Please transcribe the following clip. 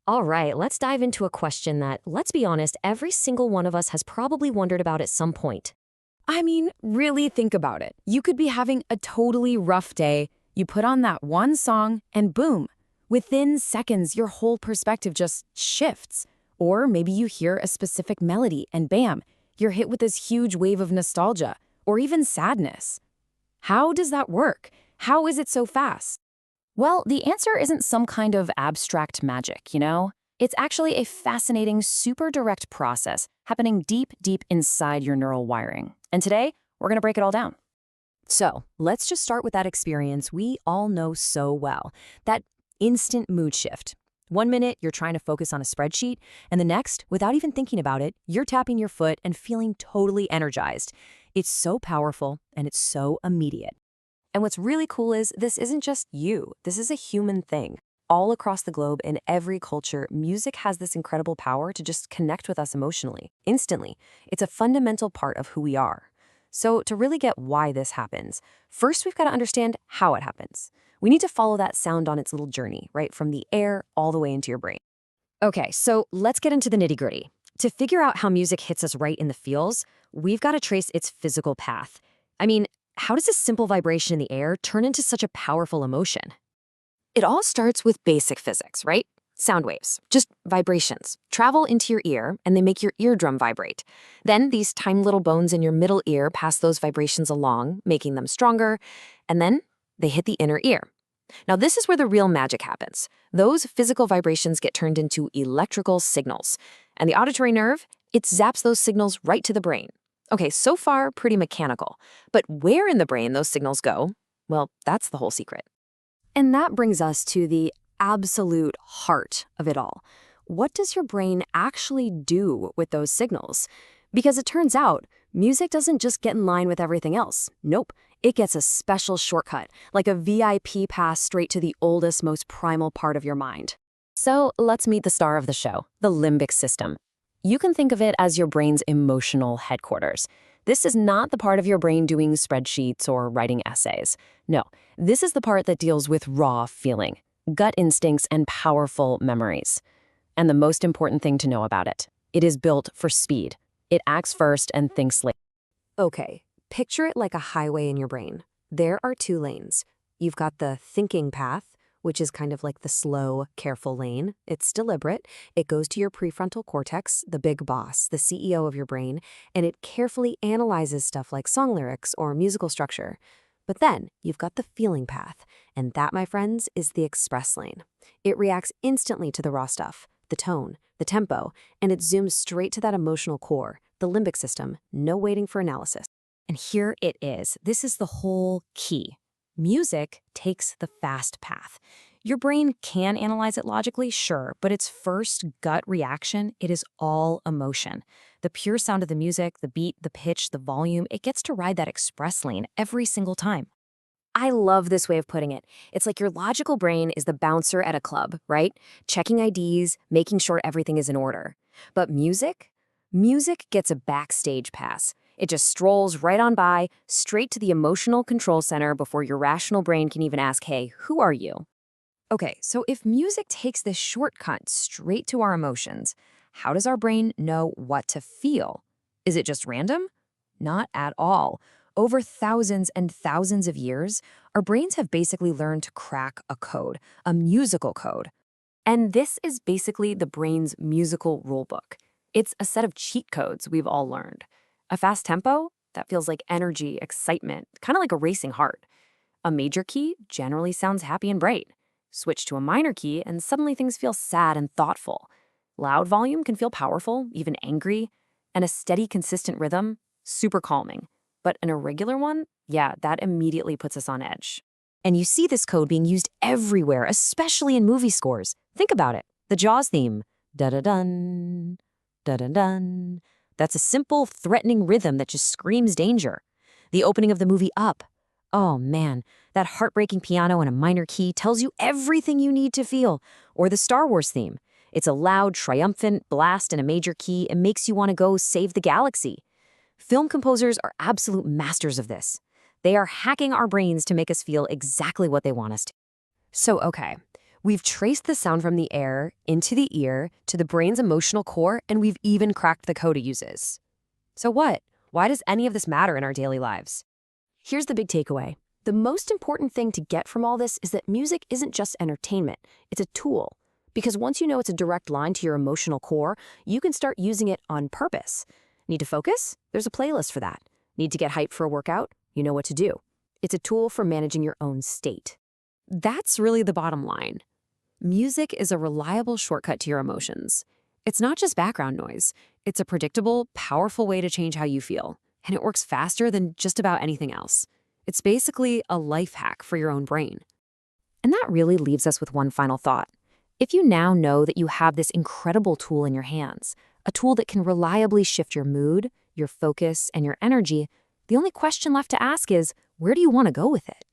All right, let's dive into a question that, let's be honest, every single one of us has probably wondered about at some point. I mean, really think about it. You could be having a totally rough day, you put on that one song, and boom, within seconds, your whole perspective just shifts. Or maybe you hear a specific melody, and bam, you're hit with this huge wave of nostalgia, or even sadness. How does that work? How is it so fast? Well, the answer isn't some kind of abstract magic, you know? It's actually a fascinating, super direct process happening deep, deep inside your neural wiring. And today, we're going to break it all down. So, let's just start with that experience we all know so well, that instant mood shift. One minute, you're trying to focus on a spreadsheet, and the next, without even thinking about it, you're tapping your foot and feeling totally energized. It's so powerful, and it's so immediate. And what's really cool is this isn't just you. This is a human thing. All across the globe, in every culture, music has this incredible power to just connect with us emotionally, instantly. It's a fundamental part of who we are. So to really get why this happens, first we've got to understand how it happens. We need to follow that sound on its little journey, right, from the air all the way into your brain. Okay, so let's get into the nitty-gritty. To figure out how music hits us right in the feels, we've got to trace its physical path. I mean, how does a simple vibration in the air turn into such a powerful emotion? It all starts with basic physics, right? Sound waves, just vibrations, travel into your ear and they make your eardrum vibrate. Then these tiny little bones in your middle ear pass those vibrations along, making them stronger, and then they hit the inner ear. Now this is where the real magic happens. Those physical vibrations get turned into electrical signals, and the auditory nerve, it zaps those signals right to the brain. Okay, so far pretty mechanical, but where in the brain those signals go, well, that's the whole secret. And that brings us to the absolute heart of it all. What does your brain actually do with those signals? Because it turns out, music doesn't just get in line with everything else. Nope, it gets a special shortcut, like a VIP pass straight to the oldest, most primal part of your mind. So let's meet the star of the show, the limbic system. You can think of it as your brain's emotional headquarters. This is not the part of your brain doing spreadsheets or writing essays. No, this is the part that deals with raw feeling, gut instincts, and powerful memories. And the most important thing to know about it, it is built for speed. It acts first and thinks later. Okay, picture it like a highway in your brain. There are two lanes. You've got the thinking path, which is kind of like the slow, careful lane. It's deliberate. It goes to your prefrontal cortex, the big boss, the CEO of your brain, and it carefully analyzes stuff like song lyrics or musical structure. But then you've got the feeling path, and that, my friends, is the express lane. It reacts instantly to the raw stuff, the tone, the tempo, and it zooms straight to that emotional core, the limbic system, no waiting for analysis. And here it is. This is the whole key. Music takes the fast path. Your brain can analyze it logically, sure, but its first gut reaction, it is all emotion. The pure sound of the music, the beat, the pitch, the volume, it gets to ride that express lane every single time. I love this way of putting it. It's like your logical brain is the bouncer at a club, right? Checking IDs, making sure everything is in order. But music? Music gets a backstage pass. It just strolls right on by, straight to the emotional control center before your rational brain can even ask, hey, who are you? Okay, so if music takes this shortcut straight to our emotions, how does our brain know what to feel? Is it just random? Not at all. Over thousands and thousands of years, our brains have basically learned to crack a code, a musical code. And this is basically the brain's musical rulebook. It's a set of cheat codes we've all learned. A fast tempo? That feels like energy, excitement, kind of like a racing heart. A major key generally sounds happy and bright. Switch to a minor key and suddenly things feel sad and thoughtful. Loud volume can feel powerful, even angry. And a steady, consistent rhythm, super calming. But an irregular one, yeah, that immediately puts us on edge. And you see this code being used everywhere, especially in movie scores. Think about it. The Jaws theme. Da-da-dun, da-da-dun. That's a simple, threatening rhythm that just screams danger. The opening of the movie Up. Oh man, that heartbreaking piano in a minor key tells you everything you need to feel. Or the Star Wars theme. It's a loud, triumphant blast in a major key and makes you want to go save the galaxy. Film composers are absolute masters of this. They are hacking our brains to make us feel exactly what they want us to. So, okay, We've traced the sound from the air, into the ear, to the brain's emotional core, and we've even cracked the code it uses. So what? Why does any of this matter in our daily lives? Here's the big takeaway. The most important thing to get from all this is that music isn't just entertainment, it's a tool. Because once you know it's a direct line to your emotional core, you can start using it on purpose. Need to focus? There's a playlist for that. Need to get hyped for a workout? You know what to do. It's a tool for managing your own state. That's really the bottom line. Music is a reliable shortcut to your emotions. It's not just background noise. It's a predictable, powerful way to change how you feel. And it works faster than just about anything else. It's basically a life hack for your own brain. And that really leaves us with one final thought. If you now know that you have this incredible tool in your hands, a tool that can reliably shift your mood, your focus, and your energy, the only question left to ask is, where do you want to go with it?